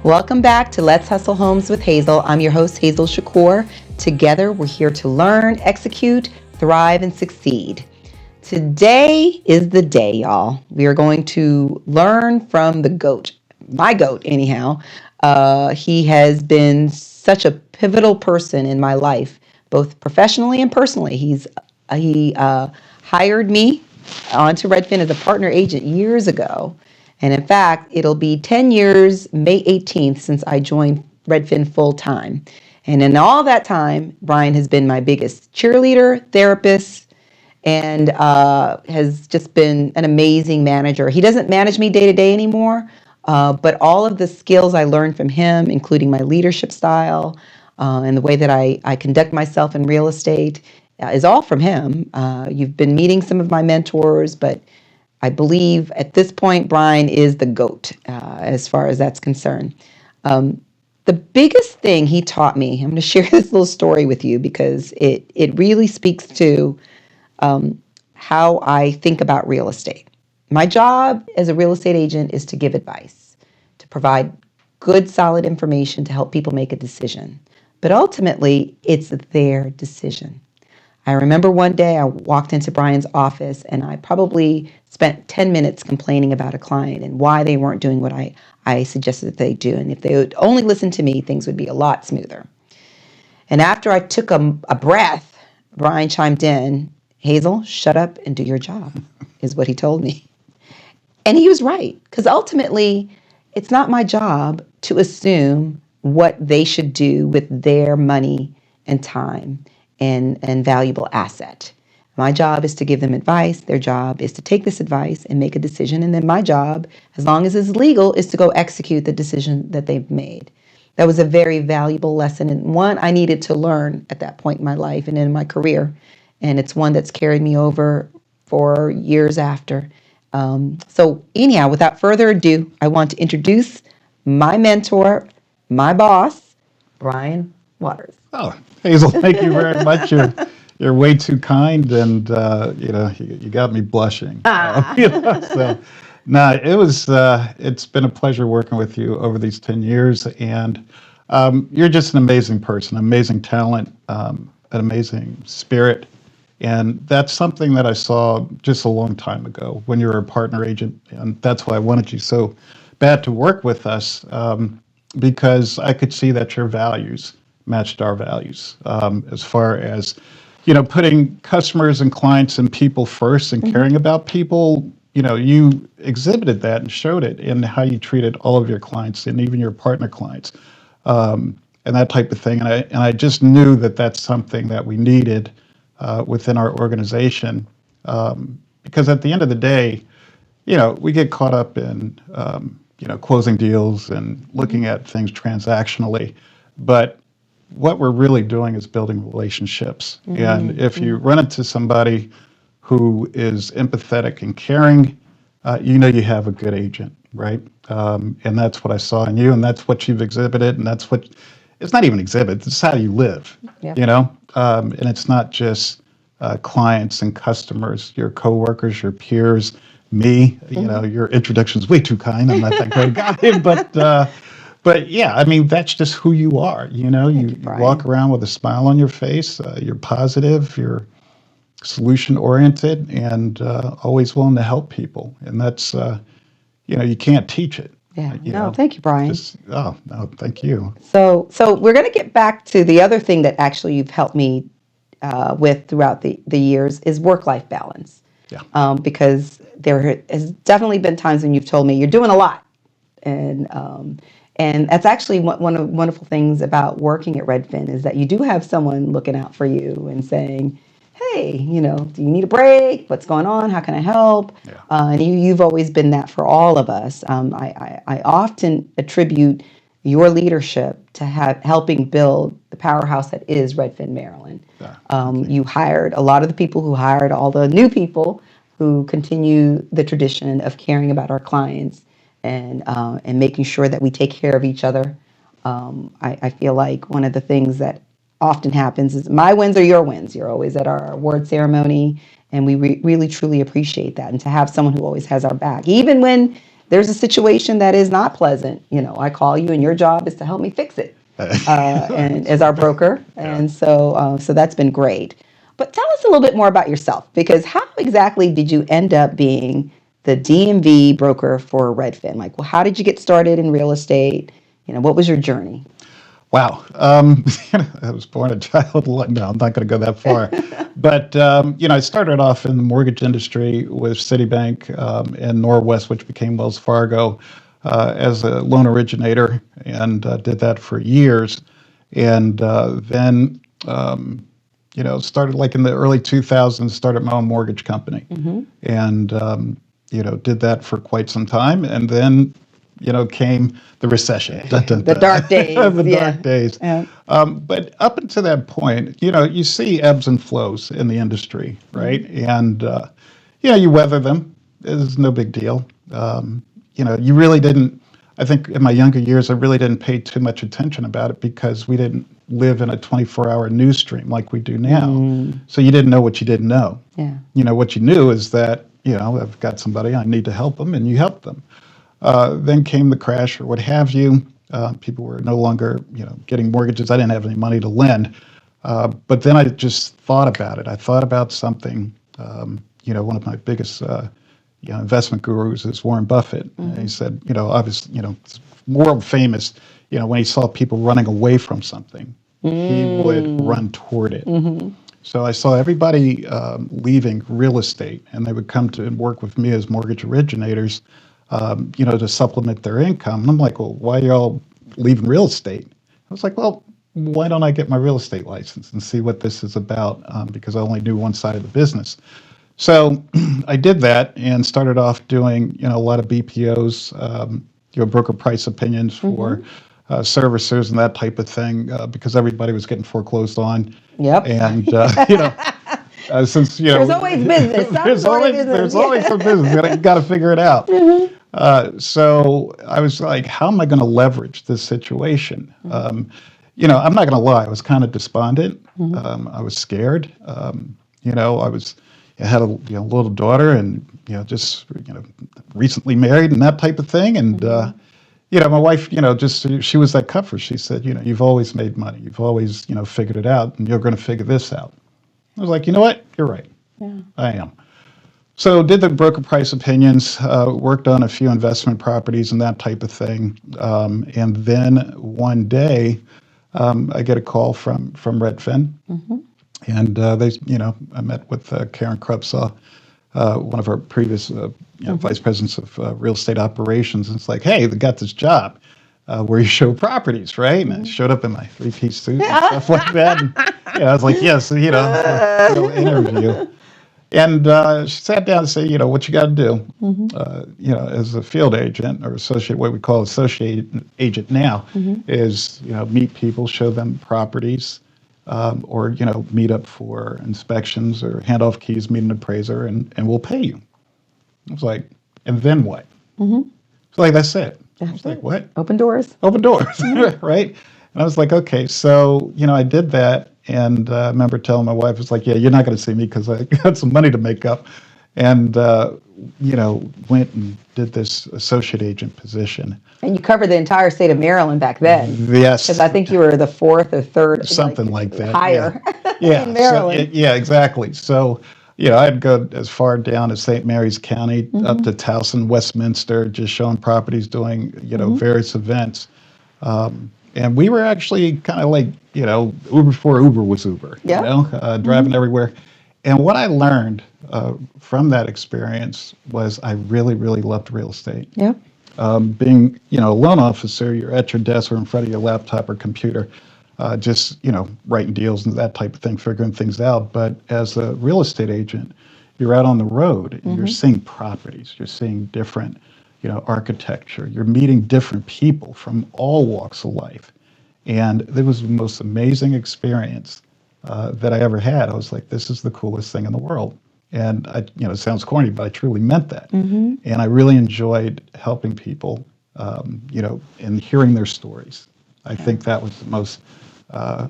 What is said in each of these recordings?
Welcome back to Let's Hustle Homes with Hazel. I'm your host, Hazel Shakur. Together, we're here to learn, execute, thrive, and succeed. Today is the day, y'all. We are going to learn from the GOAT, my GOAT, anyhow. He has been such a pivotal person in my life, both professionally and personally. He hired me onto Redfin as a partner agent years ago. And in fact, it'll be 10 years, May 18th, since I joined Redfin full time. And in all that time, Bryan has been my biggest cheerleader, therapist, and has just been an amazing manager. He doesn't manage me day to day anymore, but all of the skills I learned from him, including my leadership style and the way that I conduct myself in real estate, is all from him. You've been meeting some of my mentors, but I believe at this point, Bryan is the GOAT as far as that's concerned. The biggest thing he taught me, I'm going to share this little story with you because it really speaks to how I think about real estate. My job as a real estate agent is to give advice, to provide good, solid information to help people make a decision. But ultimately, it's their decision. I remember one day I walked into Bryan's office and I probably spent 10 minutes complaining about a client and why they weren't doing what I suggested that they do. And if they would only listen to me, things would be a lot smoother. And after I took a breath, Bryan chimed in, "Hazel, shut up and do your job," is what he told me. And he was right, because ultimately, it's not my job to assume what they should do with their money and time and valuable asset. My job is to give them advice. Their job is to take this advice and make a decision. And then my job, as long as it's legal, is to go execute the decision that they've made. That was a very valuable lesson, and one I needed to learn at that point in my life and in my career. And it's one that's carried me over for years after. So anyhow, without further ado, I want to introduce my mentor, my boss, Bryan Waters. Oh, Hazel, thank you very much. You're way too kind, and you got me blushing. So, no, it's been a pleasure working with you over these 10 years, and you're just an amazing person, amazing talent, an amazing spirit, and that's something that I saw just a long time ago when you were a partner agent, and that's why I wanted you so bad to work with us, because I could see that your values matched our values, as far as putting customers and clients and people first and caring about people. You exhibited that and showed it in how you treated all of your clients and even your partner clients, and that type of thing. And I just knew that that's something that we needed within our organization, because at the end of the day, we get caught up in closing deals and looking at things transactionally, but what we're really doing is building relationships. And if you run into somebody who is empathetic and caring, you have a good agent, right? And that's what I saw in you, and that's what you've exhibited, and that's what, it's not even exhibit, it's how you live, Yeah. And it's not just clients and customers, your coworkers, your peers, me. Your introduction's way too kind. I'm not that great guy, but yeah, I mean, that's just who you are. You walk around with a smile on your face. You're positive. You're solution oriented, and always willing to help people. And that's you can't teach it. Yeah. No, thank you, Bryan. Oh no, thank you. So we're going to get back to the other thing that actually you've helped me with throughout the years is work-life balance. Yeah. Because there has definitely been times when you've told me you're doing a lot, and that's actually one of the wonderful things about working at Redfin is that you do have someone looking out for you and saying, "Hey, do you need a break? What's going on? How can I help?" Yeah. And you've always been that for all of us. I often attribute your leadership to helping build the powerhouse that is Redfin, Maryland. You hired a lot of the people who hired all the new people who continue the tradition of caring about our clients and making sure that we take care of each other. I feel like one of the things that often happens is my wins are your wins. You're always at our award ceremony, and we really truly appreciate that. And to have someone who always has our back, even when there's a situation that is not pleasant, I call you and your job is to help me fix it, and as our broker. Yeah. And so that's been great. But tell us a little bit more about yourself, because how exactly did you end up being the DMV broker for Redfin? Like, well, how did you get started in real estate? What was your journey? Wow. I was born a child. No, I'm not going to go that far. But, I started off in the mortgage industry with Citibank and Norwest, which became Wells Fargo, as a loan originator, and did that for years. And then, started like in the early 2000s, started my own mortgage company. And, did that for quite some time. And then came the recession. Dun, dun, The dun. dark days. The Yeah. dark days. Yeah. But up until that point, you see ebbs and flows in the industry, right? And, you weather them. It's no big deal. You really didn't, I think in my younger years, I really didn't pay too much attention about it because we didn't live in a 24-hour news stream like we do now. So you didn't know what you didn't know. Yeah. What you knew is that, I've got somebody, I need to help them, and you help them. Then came the crash or what have you. People were no longer, getting mortgages. I didn't have any money to lend. But then I just thought about it. I thought about something. One of my biggest, investment gurus is Warren Buffett. And he said, obviously, it's world famous. When he saw people running away from something, he would run toward it. So I saw everybody leaving real estate, and they would come to and work with me as mortgage originators. To supplement their income. And I'm like, well, why are y'all leaving real estate? I was like, well, why don't I get my real estate license and see what this is about? Because I only knew one side of the business. So I did that and started off doing, a lot of BPOs, broker price opinions for servicers and that type of thing, because everybody was getting foreclosed on. Yep. And, since there's always business. There's always some business. You got to figure it out. So I was like, how am I going to leverage this situation? I'm not going to lie. I was kind of despondent. I was scared. I had a little daughter, and just recently married and that type of thing. And my wife, she was that comfort. She said, you've always made money. You've always figured it out, and you're going to figure this out. I was like, you know what? You're right. Yeah. I am. So did the broker price opinions, worked on a few investment properties and that type of thing. And then one day, I get a call from Redfin. And I met with Karen Krupsaw, one of our previous vice presidents of real estate operations. And it's like, hey, they got this job where you show properties, right? And I showed up in my three-piece suit and stuff like that. And, I was like, yes, interview. And she sat down and said, what you got to do, as a field agent or associate, what we call associate agent now, is, meet people, show them properties, or, meet up for inspections or hand off keys, meet an appraiser, and we'll pay you. I was like, and then what? It's like, that's it. I was like, what? Open doors. Open doors, right? And I was like, okay, so, I did that. And I remember telling my wife, it's like, yeah, you're not going to see me because I got some money to make up. And, went and did this associate agent position. And you covered the entire state of Maryland back then. Yes. Because I think you were the fourth or third. Something like that. Higher. Yeah. In Maryland. So, exactly. So, I'd go as far down as St. Mary's County, up to Towson, Westminster, just showing properties, doing, various events. And we were actually kind of like, Uber before Uber was Uber, driving everywhere. And what I learned from that experience was I really, really loved real estate. Yeah. Being, a loan officer, you're at your desk or in front of your laptop or computer, just, writing deals and that type of thing, figuring things out. But as a real estate agent, you're out on the road and you're seeing properties, you're seeing different, architecture, you're meeting different people from all walks of life. And it was the most amazing experience that I ever had. I was like, this is the coolest thing in the world. And it sounds corny, but I truly meant that. And I really enjoyed helping people, and hearing their stories. I think that was the most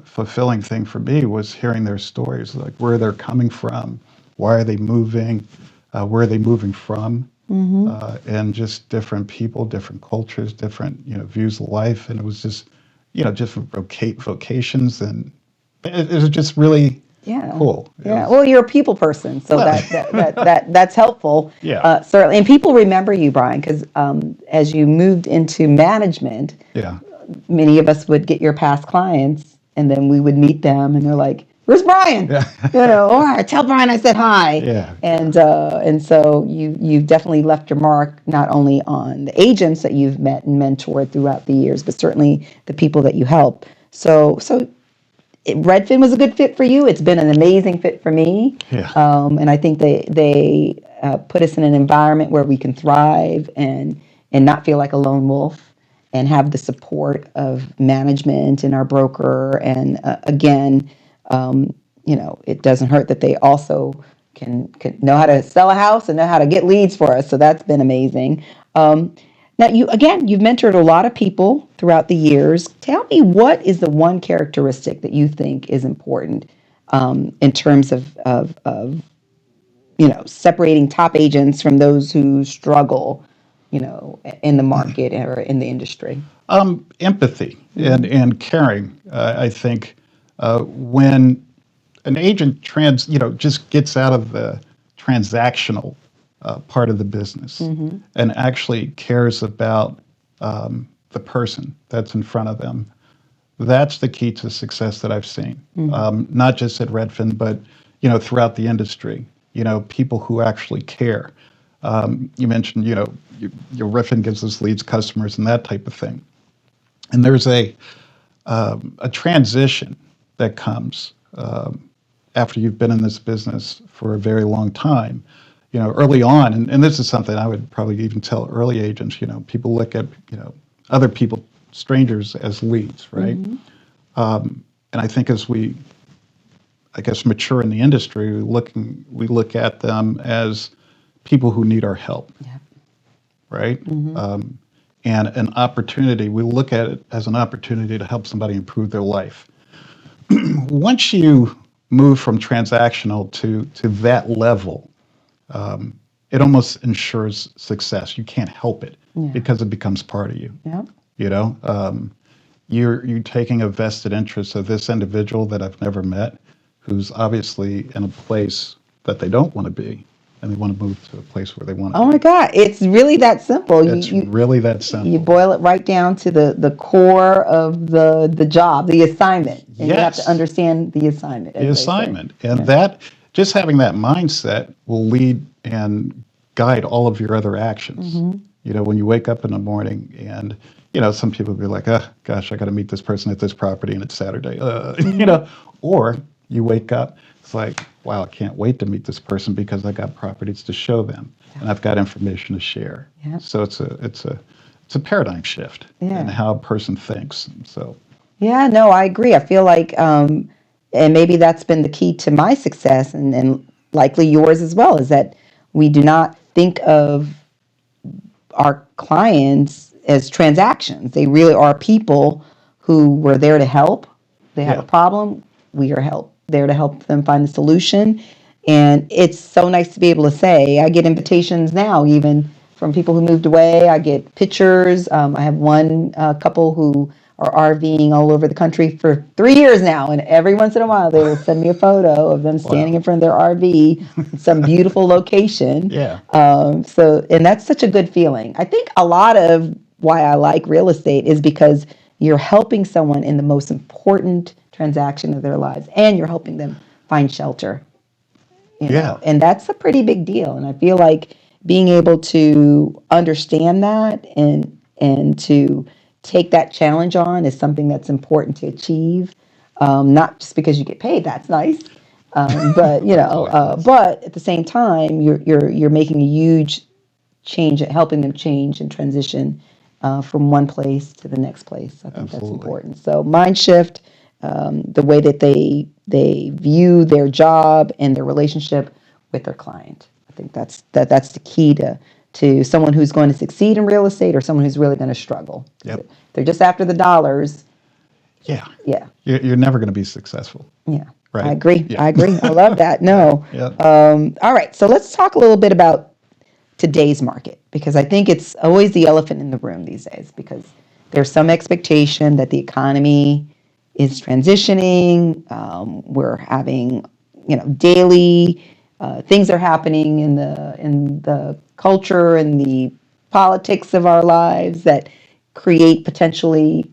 fulfilling thing for me, was hearing their stories, like where they're coming from, why are they moving, where are they moving from, and just different people, different cultures, different views of life, and it was just different vocations, and it was just really Yeah. cool. Yeah. Well, you're a people person, so Well, that's helpful. Yeah. Certainly, and people remember you, Bryan, because as you moved into management, yeah, many of us would get your past clients, and then we would meet them, and they're like, "Where's Bryan?" yeah, All right, tell Bryan I said hi. yeah, And so you've definitely left your mark not only on the agents that you've met and mentored throughout the years, but certainly the people that you help. Redfin was a good fit for you. It's been an amazing fit for me. yeah. And I think they put us in an environment where we can thrive and not feel like a lone wolf, and have the support of management and our broker. And again, it doesn't hurt that they also can know how to sell a house and know how to get leads for us. So that's been amazing. Now, you've mentored a lot of people throughout the years. Tell me, what is the one characteristic that you think is important in terms of separating top agents from those who struggle, in the market or in the industry? Empathy and caring. I think when an agent just gets out of the transactional part of the business and actually cares about the person that's in front of them, that's the key to success that I've seen. Not just at Redfin, but throughout the industry. People who actually care. You mentioned your Redfin gives us leads, customers, and that type of thing. And there's a transition that comes after you've been in this business for a very long time. Early on, and this is something I would probably even tell early agents. People look at other people, strangers, as leads, right? And I think as we, I guess, mature in the industry, we look at them as people who need our help, right? And an opportunity. We look at it as an opportunity to help somebody improve their life. Once you move from transactional to that level, it almost ensures success. You can't help it because it becomes part of you. You're taking a vested interest of this individual that I've never met, who's obviously in a place that they don't want to be, and they want to move to a place where they want to Oh be. my God, it's really that simple. It's really that simple. You boil it right down to the core of the job, the assignment. And you have to understand the assignment. The assignment. And that, just having that mindset will lead and guide all of your other actions. When you wake up in the morning and, some people will be like, oh, gosh, I got to meet this person at this property and it's Saturday. Or you wake up, it's like, wow, I can't wait to meet this person because I got properties to show them and I've got information to share. So it's a paradigm shift in how a person thinks. So. Yeah, no, I agree. I feel like, and maybe that's been the key to my success, and likely yours as well, is that we do not think of our clients as transactions. They really are people who were there to help. They have a problem. We are there to help them find the solution. And it's so nice to be able to say, I get invitations now, even from people who moved away. I get pictures. I have one couple who are RVing all over the country for 3 years now, and every once in a while they will send me a photo of them standing in front of their RV in some beautiful location. And that's such a good feeling. I think a lot of why I like real estate is because you're helping someone in the most important transaction of their lives, and you're helping them find shelter. And that's a pretty big deal. And I feel like being able to understand that and to take that challenge on is something that's important to achieve. Not just because you get paid, that's nice, but but at the same time, you're making a huge change, helping them change and transition from one place to the next place. I think that's important. So mind shift, the way that they view their job and their relationship with their client. I think that's the key to someone who's going to succeed in real estate or someone who's really going to struggle. They're just after the dollars. You're never going to be successful. Right? I agree. I agree. I love that. No. Yeah. All right. So let's talk a little bit about today's market? Because I think it's always the elephant in the room these days, because there's some expectation that the economy is transitioning. We're having, daily things are happening in the culture and the politics of our lives that create potentially,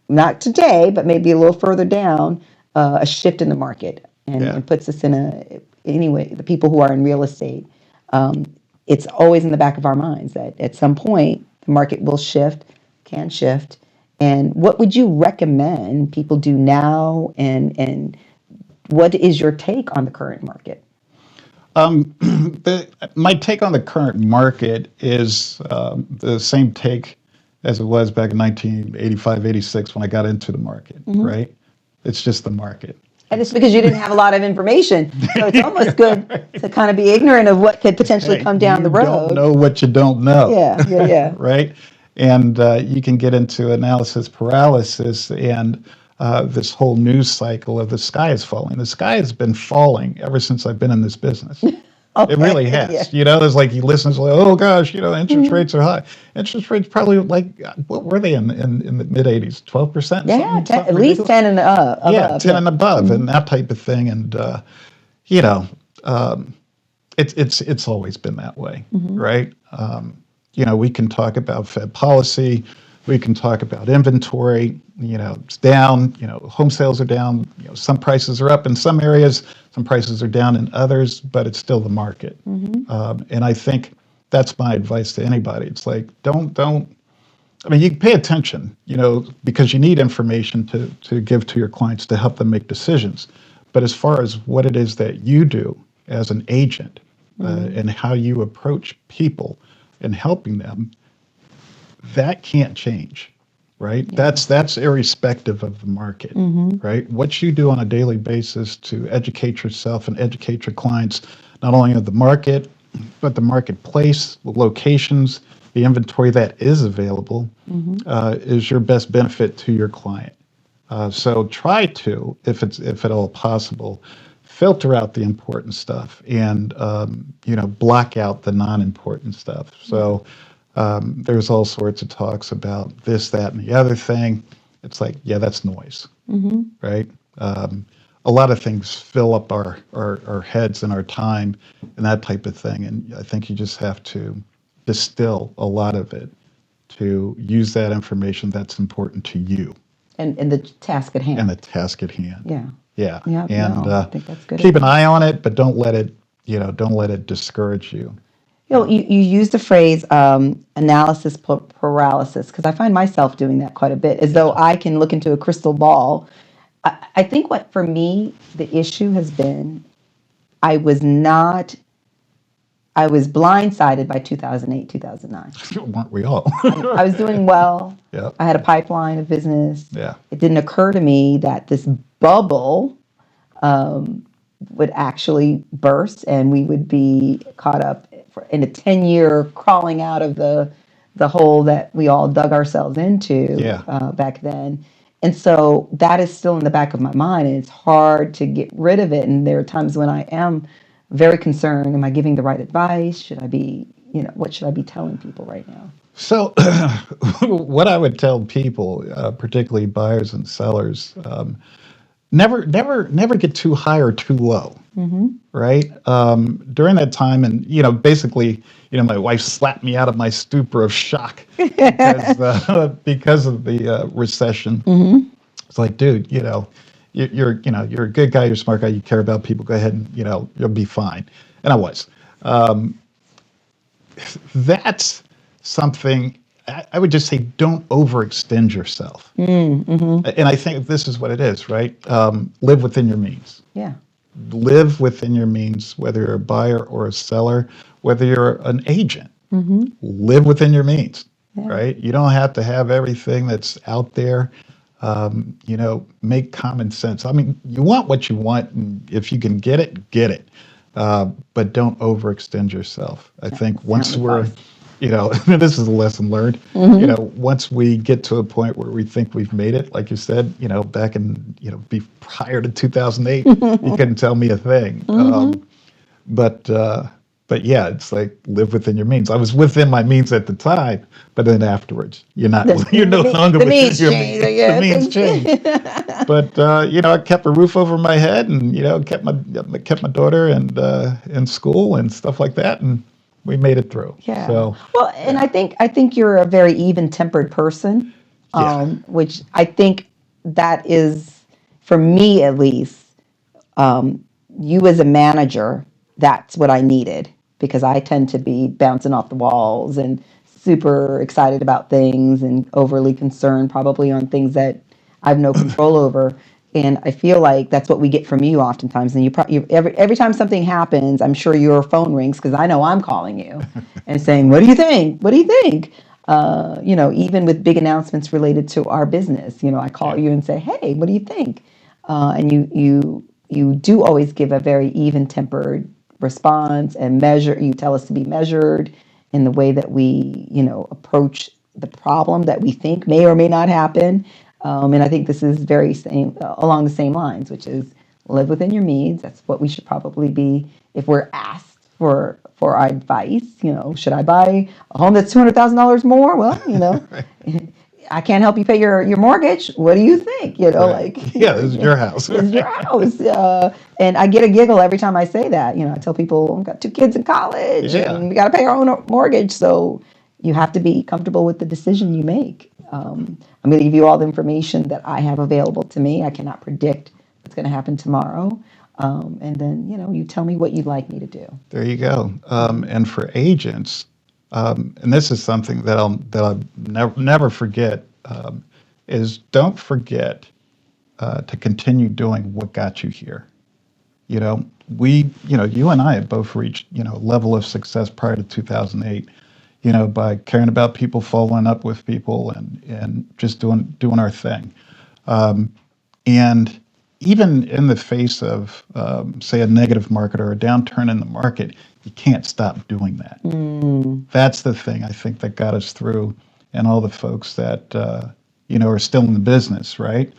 not today, but maybe a little further down, a shift in the market, and puts us in anyway, the people who are in real estate, it's always in the back of our minds that at some point the market will shift, can shift. And what would you recommend people do now, and what is your take on the current market? My take on the current market is the same take as it was back in 1985, 86 when I got into the market, right? It's just the market. And it's because you didn't have a lot of information. So it's almost good to kind of be ignorant of what could potentially come down the road. You don't know what you don't know. Yeah. Right? And you can get into analysis paralysis and this whole news cycle of the sky is falling. The sky has been falling ever since I've been in this business. Okay, it really has. Yeah. There's like, you listen to like, oh gosh, interest rates are high. Interest rates probably what were they in the mid 80s? 12%? Yeah, at least 10 and above. Yeah, 10 and above, and that type of thing. And it's always been that way, right? We can talk about Fed policy. We can talk about inventory. It's down. Home sales are down. Some prices are up in some areas. Some prices are down in others, but it's still the market. And I think that's my advice to anybody. It's like, don't. I mean, you can pay attention, because you need information to give to your clients to help them make decisions. But as far as what it is that you do as an agent and how you approach people and helping them, that can't change, right? Yeah. That's irrespective of the market, right? What you do on a daily basis to educate yourself and educate your clients, not only of the market, but the marketplace, the locations, the inventory that is available, is your best benefit to your client. So try to, if at all possible, filter out the important stuff and block out the non-important stuff. So there's all sorts of talks about this, that, and the other thing. It's like, yeah, that's noise, right? A lot of things fill up our heads and our time and that type of thing. And I think you just have to distill a lot of it to use that information that's important to you. And the task at hand. And the task at hand. Yeah. And I think that's good. Keep an eye on it, but don't let it discourage you. You use the phrase analysis paralysis, because I find myself doing that quite a bit, as though I can look into a crystal ball. I think what, for me, the issue has been, I was blindsided by 2008, 2009. Weren't we all? I was doing well. Yeah. I had a pipeline of business. Yeah. It didn't occur to me that this bubble would actually burst and we would be caught up in a 10-year crawling out of the hole that we all dug ourselves into back then. And so that is still in the back of my mind, and it's hard to get rid of it. And there are times when I am very concerned. Am I giving the right advice? Should I be, what should I be telling people right now? So what I would tell people, particularly buyers and sellers, never get too high or too low, right? During that time, and basically, my wife slapped me out of my stupor of shock because of the recession. It's like, dude, you're a good guy, you're a smart guy, you care about people. Go ahead and you'll be fine. And I was. That's something. I would just say, don't overextend yourself. And I think this is what it is, right? Live within your means. Yeah. Live within your means, whether you're a buyer or a seller, whether you're an agent. Live within your means, right? You don't have to have everything that's out there. Make common sense. I mean, you want what you want, and if you can get it, get it. But don't overextend yourself. I think once we're... this is a lesson learned. Once we get to a point where we think we've made it, like you said, back in, prior to 2008, you couldn't tell me a thing. But But yeah, it's like live within your means. I was within my means at the time, but then afterwards, you're no longer The within means your change. means. The Yeah, means things. change. But I kept a roof over my head, and kept my daughter and in school and stuff like that, and we made it through. Yeah. So Well, and yeah, I think you're a very even-tempered person, yeah, which I think that is, for me at least, you as a manager, that's what I needed because I tend to be bouncing off the walls and super excited about things and overly concerned probably on things that I have no control over. And I feel like that's what we get from you oftentimes. And every time something happens, I'm sure your phone rings because I know I'm calling you and saying, "What do you think? What do you think?" Even with big announcements related to our business, I call yeah. you and say, "Hey, what do you think?" And you do always give a very even tempered response and measure. You tell us to be measured in the way that we approach the problem that we think may or may not happen. And I think this is very same along the same lines, which is live within your means. That's what we should probably be if we're asked for our advice. Should I buy a home that's $200,000 more? Well, Right, I can't help you pay your mortgage. What do you think? right. Like Yeah, this is your house. it's your house. And I get a giggle every time I say that. I tell people I've got two kids in college Yeah. and we got to pay our own mortgage. So you have to be comfortable with the decision you make. I'm going to give you all the information that I have available to me. I cannot predict what's going to happen tomorrow. And then, you tell me what you'd like me to do. There you go. And for agents, and this is something that I'll never forget, is don't forget to continue doing what got you here. You and I have both reached a level of success prior to 2008. By caring about people, following up with people, and just doing our thing. And even in the face of, say, a negative market or a downturn in the market, you can't stop doing that. That's the thing I think that got us through, and all the folks that are still in the business, right?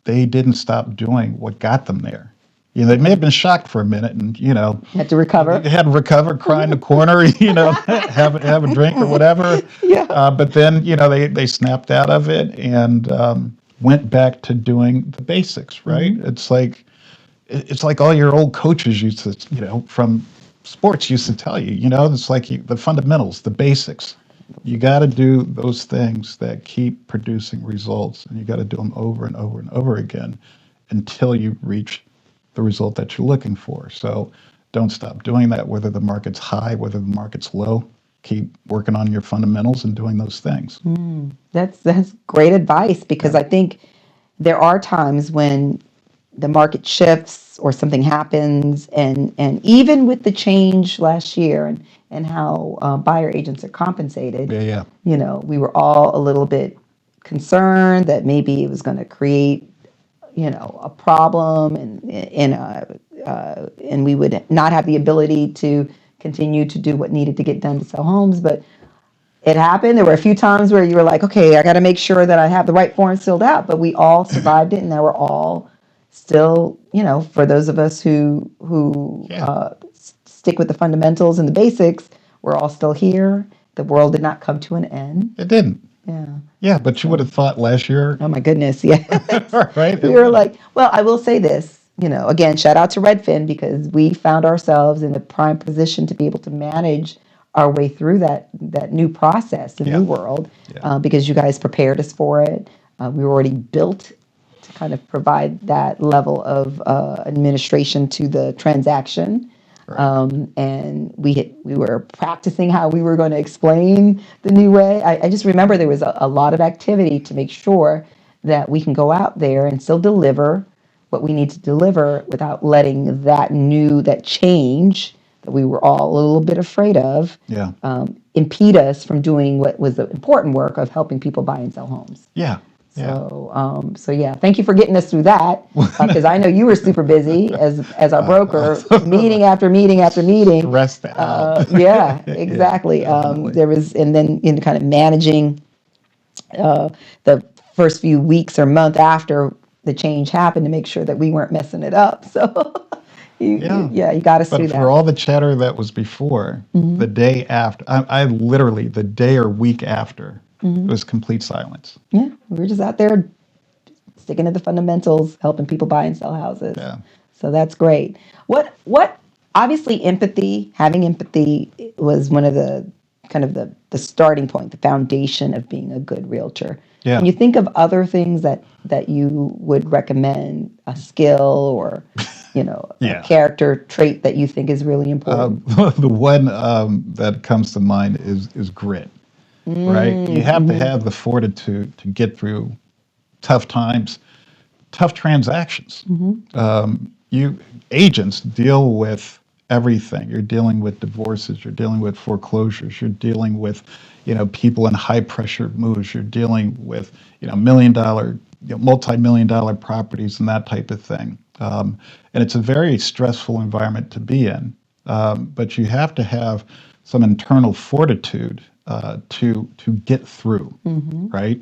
They didn't stop doing what got them there. They may have been shocked for a minute, and You have to recover. they had to recover, cry in the corner, have a drink or whatever. Yeah. But then they snapped out of it and went back to doing the basics, right? It's like all your old coaches used to, from sports used to tell you, it's like the fundamentals, the basics. You got to do those things that keep producing results, and you got to do them over and over and over again until you reach the result that you're looking for. So don't stop doing that, whether the market's high, whether the market's low. Keep working on your fundamentals and doing those things. That's great advice because I think there are times when the market shifts or something happens, and even with the change last year and how buyer agents are compensated, Yeah, we were all a little bit concerned that maybe it was going to create a problem and we would not have the ability to continue to do what needed to get done to sell homes. But it happened. There were a few times where you were like, okay, I got to make sure that I have the right forms filled out. But we all survived it, and now we're all still, for those of us who yeah. stick with the fundamentals and the basics, we're all still here. The world did not come to an end. It didn't. Yeah. Yeah, but you would have thought last year, Oh my goodness, yeah. right? We were like, well, I will say this, again, shout out to Redfin because we found ourselves in a prime position to be able to manage our way through that new process, the Yeah. new world, Yeah. because you guys prepared us for it. We were already built to kind of provide that level of administration to the transaction. Right. And we were practicing how we were going to explain the new way. I just remember there was a lot of activity to make sure that we can go out there and still deliver what we need to deliver without letting that change that we were all a little bit afraid of Yeah. impede us from doing what was the important work of helping people buy and sell homes. Yeah. Yeah. So yeah, thank you for getting us through that because I know you were super busy as our broker, meeting after meeting after meeting. Stressed out. Yeah, exactly. Definitely. There was, and then in kind of managing the first few weeks or month after the change happened to make sure that we weren't messing it up. So, Yeah. Yeah, you got us But through for that. all the chatter that was before, the day after, I literally, the day or week after, it was complete silence. Yeah, we're just out there sticking to the fundamentals, helping people buy and sell houses. Yeah. So that's great. What obviously having empathy was one of the kind of the starting point, the foundation of being a good realtor. Can Yeah. you think of other things that you would recommend, a skill or, a Yeah. character trait that you think is really important? The one that comes to mind is grit, right? You have to have the fortitude to get through tough times, tough transactions. You agents deal with everything. You're dealing with divorces. You're dealing with foreclosures. You're dealing with, people in high pressure moves. You're dealing with, million dollar, multi-million dollar properties and that type of thing. And it's a very stressful environment to be in. But you have to have some internal fortitude to get through, right?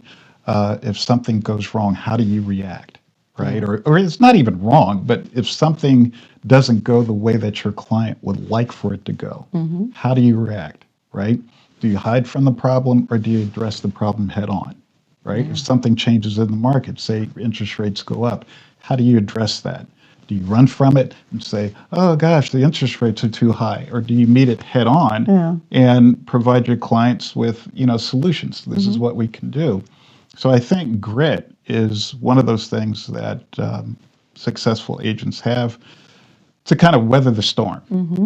If something goes wrong, how do you react? Right? Or it's not even wrong, but if something doesn't go the way that your client would like for it to go, how do you react? Right? Do you hide from the problem or do you address the problem head on? Right? If something changes in the market, say interest rates go up, how do you address that? Do you run from it and say, oh gosh, the interest rates are too high? Or do you meet it head on and provide your clients with, solutions? This is what we can do. So I think grit is one of those things that successful agents have to kind of weather the storm,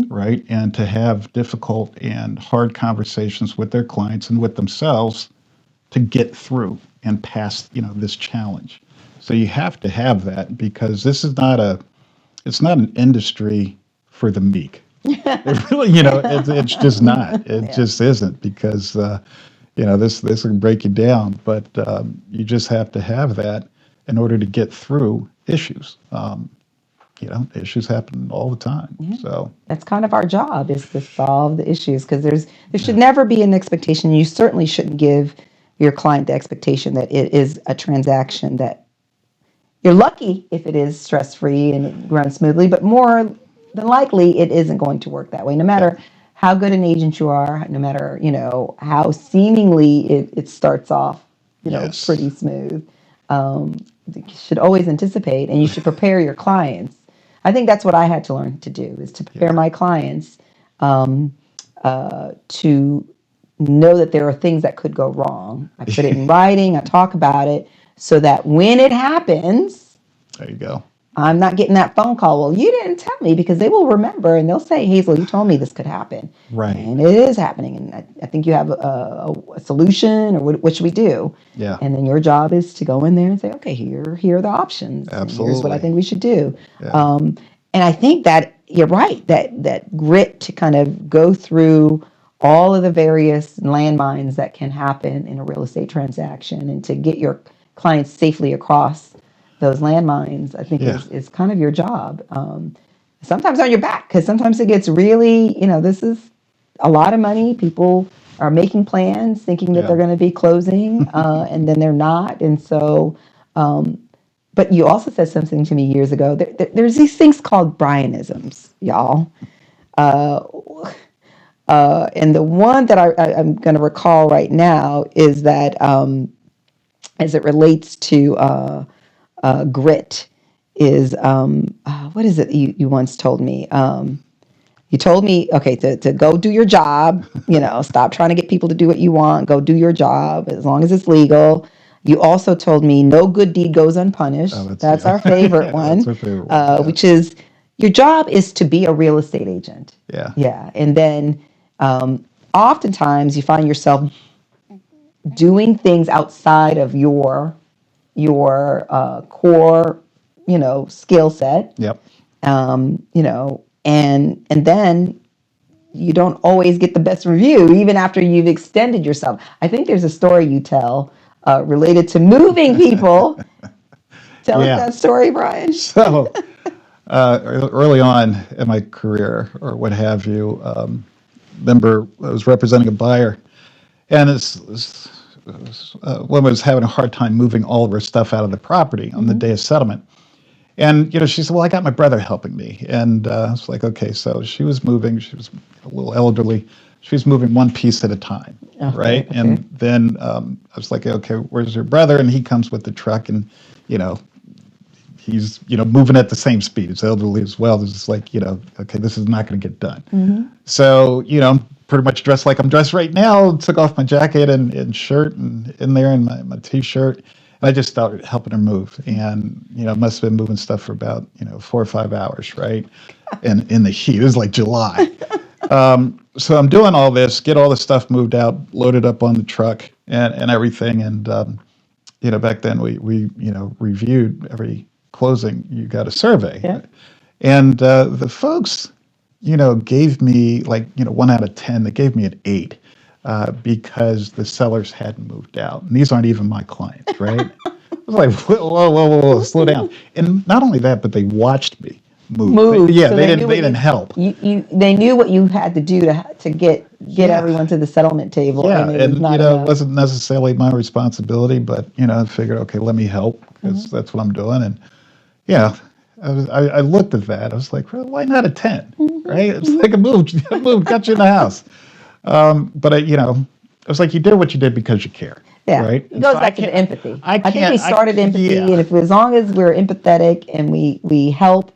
right? And to have difficult and hard conversations with their clients and with themselves to get through and past, this challenge. So you have to have that because this is it's not an industry for the meek. It really, it's just not. It just isn't because this can break you down, but you just have to have that in order to get through issues. Issues happen all the time. So That's kind of our job, is to solve the issues, because there should never be an expectation. You certainly shouldn't give your client the expectation that it is a transaction that you're lucky if it is stress-free and it runs smoothly, but more than likely it isn't going to work that way. No yeah, matter how good an agent you are, no matter, how seemingly it starts off, yes, pretty smooth. You should always anticipate, and you should prepare your clients. I think that's what I had to learn to do, is to prepare yeah, my clients to know that there are things that could go wrong. I put it in writing, I talk about it, so that when it happens, there you go. I'm not getting that phone call. Well, you didn't tell me, because they will remember and they'll say, Hazel, you told me this could happen. Right. And it is happening. And I think you have a solution, or what should we do? Yeah, And then your job is to go in there and say, okay, here are the options. And here's what I absolutely. think we should do. Yeah, And I think that you're right, that grit to kind of go through all of the various landmines that can happen in a real estate transaction, and to get your clients safely across those landmines, I think yeah, is kind of your job. Sometimes on your back, because sometimes it gets really, this is a lot of money. People are making plans thinking that yeah. they're going to be closing, and then they're not. And so, but you also said something to me years ago. There's these things called Bryan-isms, y'all. And the one that I'm going to recall right now is that, as it relates to grit, is what is it you once told me? You told me, okay, to go do your job, stop trying to get people to do what you want, go do your job as long as it's legal. You also told me no good deed goes Oh, unpunished. that's That's yeah, our favorite yeah. That's one, my favorite one. which Yes. is your job is to be a real estate agent. Yeah. Yeah. And then oftentimes you find yourself doing things outside of your core, skill set, Yep. and then you don't always get the best review, even after you've extended yourself. I think there's a story you tell related to moving people. Tell us Yeah. that story, Bryan. So early on in my career, or what have you, remember I was representing a buyer, and this woman was having a hard time moving all of her stuff out of the property on the day of settlement. And, she said, well, I got my brother helping me. And I was like, okay, so she was moving. She was a little elderly. She was moving one piece at a time, right? Okay. And then I was like, okay, where's your brother? And he comes with the truck, and, you know, he's, moving at the same speed. It's elderly as well. It's just like, okay, this is not going to get done. So, pretty much dressed like I'm dressed right now. Took off my jacket and shirt and in there and my T-shirt. And I just started helping her move. And, must have been moving stuff for about, 4 or 5 hours, right? And in the heat, it was like July. So I'm doing all this, get all the stuff moved out, loaded up on the truck and everything. And, back then we reviewed every closing. You got a survey. Yeah. And the folks, gave me 1 out of 10. They gave me an 8 because the sellers hadn't moved out. And these aren't even my clients, right? I was like, whoa, slow down. And not only that, but they watched me move. So they didn't help. They knew what you had to do to get everyone to the settlement table. Yeah, and it was it wasn't necessarily my responsibility, but I figured, okay, let me help because that's what I'm doing. And I looked at that. I was like, well, why not a 10? Right? It's like a move, got you in the house. But I was like, you did what you did because you care. Yeah, right. It goes back to the empathy. I think we started empathy, and as long as we're empathetic and we help,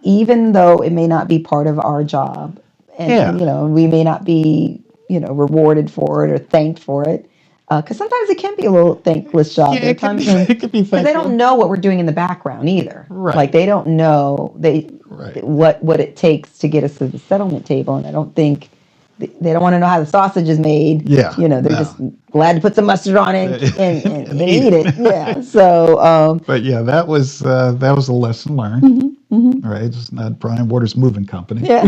even though it may not be part of our job, and we may not be rewarded for it or thanked for it, because sometimes it can be a little thankless job. Yeah, it can be thankful. Because they don't know what we're doing in the background either. Right. Like they don't know what it takes to get us to the settlement table, and I don't think. They don't want to know how the sausage is made. Yeah. They're just glad to put some mustard on it and eat it. Yeah. So. But yeah, that was a lesson learned. Right. It's not Bryan Waters Moving Company. Yeah.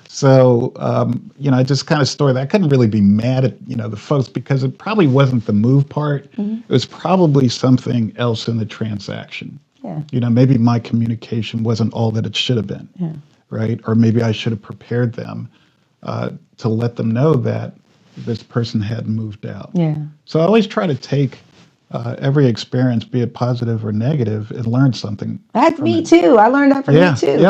So, I just kind of stored that. I couldn't really be mad at, the folks because it probably wasn't the move part. It was probably something else in the transaction. Yeah. Maybe my communication wasn't all that it should have been. Yeah. Right. Or maybe I should have prepared them to let them know that this person hadn't moved out. Yeah. So I always try to take every experience, be it positive or negative, and learn something. That's me too. I learned that from you too.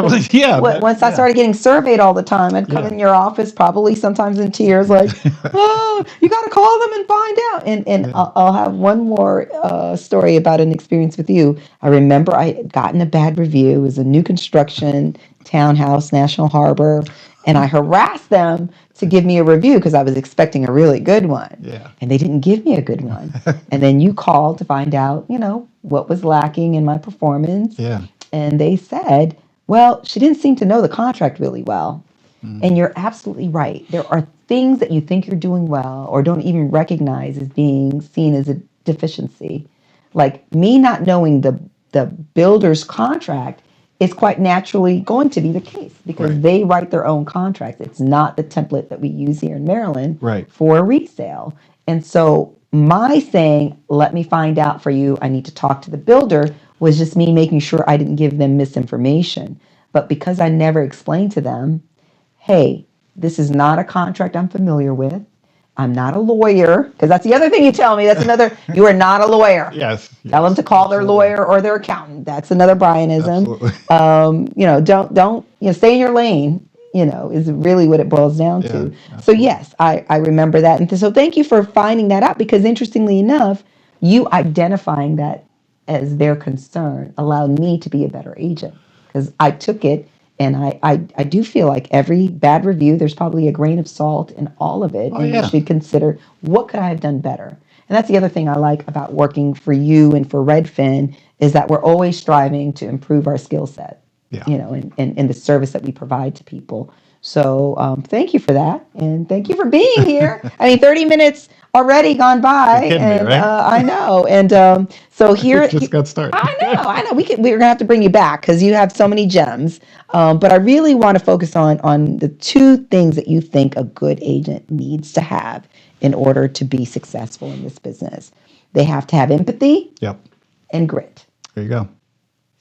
Once I started getting surveyed all the time, I'd come in your office, probably sometimes in tears, like, "Oh, you got to call them and find out." And I'll have one more story about an experience with you. I remember I had gotten a bad review. It was a new construction townhouse, National Harbor, and I harassed them to give me a review because I was expecting a really good one. Yeah. And they didn't give me a good one. And then you called to find out, what was lacking in my performance. Yeah. And they said, well, she didn't seem to know the contract really well. And you're absolutely right. There are things that you think you're doing well or don't even recognize as being seen as a deficiency. Like me not knowing the builder's contract is quite naturally going to be the case because they write their own contracts. It's not the template that we use here in Maryland for a resale. And so my saying, let me find out for you, I need to talk to the builder, was just me making sure I didn't give them misinformation. But because I never explained to them, hey, this is not a contract I'm familiar with. I'm not a lawyer, because that's the other thing you tell me. That's another, you are not a lawyer. Yes. Tell them to call their lawyer or their accountant. That's another Bryan-ism. Don't stay in your lane, is really what it boils down to. Absolutely. So yes, I remember that. And so thank you for finding that out, because interestingly enough, you identifying that as their concern allowed me to be a better agent, because I took it. And I do feel like every bad review, there's probably a grain of salt in all of it. And you should consider, what could I have done better? And that's the other thing I like about working for you and for Redfin, is that we're always striving to improve our skill set, in the service that we provide to people. So thank you for that. And thank you for being here. 30 minutes already gone by. And right? I know. And so here. Just got started. I know. We're going to have to bring you back because you have so many gems. But I really want to focus on the 2 things that you think a good agent needs to have in order to be successful in this business. They have to have empathy and grit. There you go.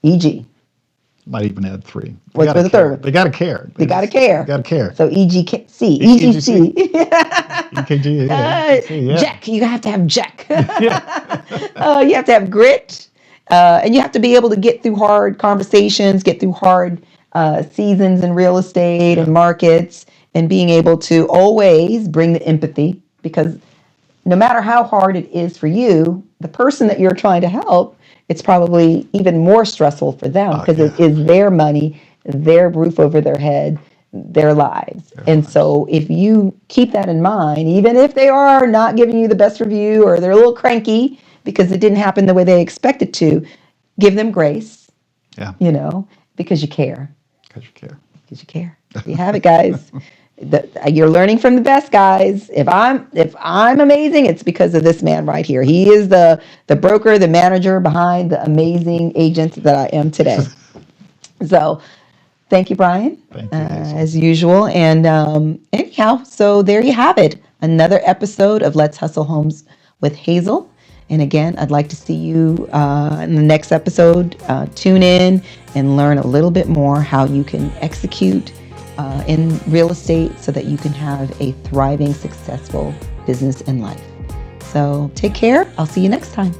E.g. Might even add 3. What's the third one? They got to care. They got to care. Got to care. So EGC. EGC. EKG. Jack. You have to have Jack. You have to have grit. And you have to be able to get through hard conversations, get through hard seasons in real estate and markets, and being able to always bring the empathy, because no matter how hard it is for you, the person that you're trying to help, it's probably even more stressful for them, because it is their money, their roof over their head, their lives. And so if you keep that in mind, even if they are not giving you the best review, or they're a little cranky because it didn't happen the way they expected to, give them grace, because you care. Because you care. Because you care. You have it, guys. You're learning from the best, guys. If I'm amazing, it's because of this man right here. He is the broker, the manager behind the amazing agent that I am today. So thank you, Bryan. Thank you, Hazel. As usual. And anyhow, so there you have it. Another episode of Let's Hustle Homes with Hazel. And again, I'd like to see you in the next episode. Tune in and learn a little bit more how you can execute in real estate so that you can have a thriving, successful business and life. So take care. I'll see you next time.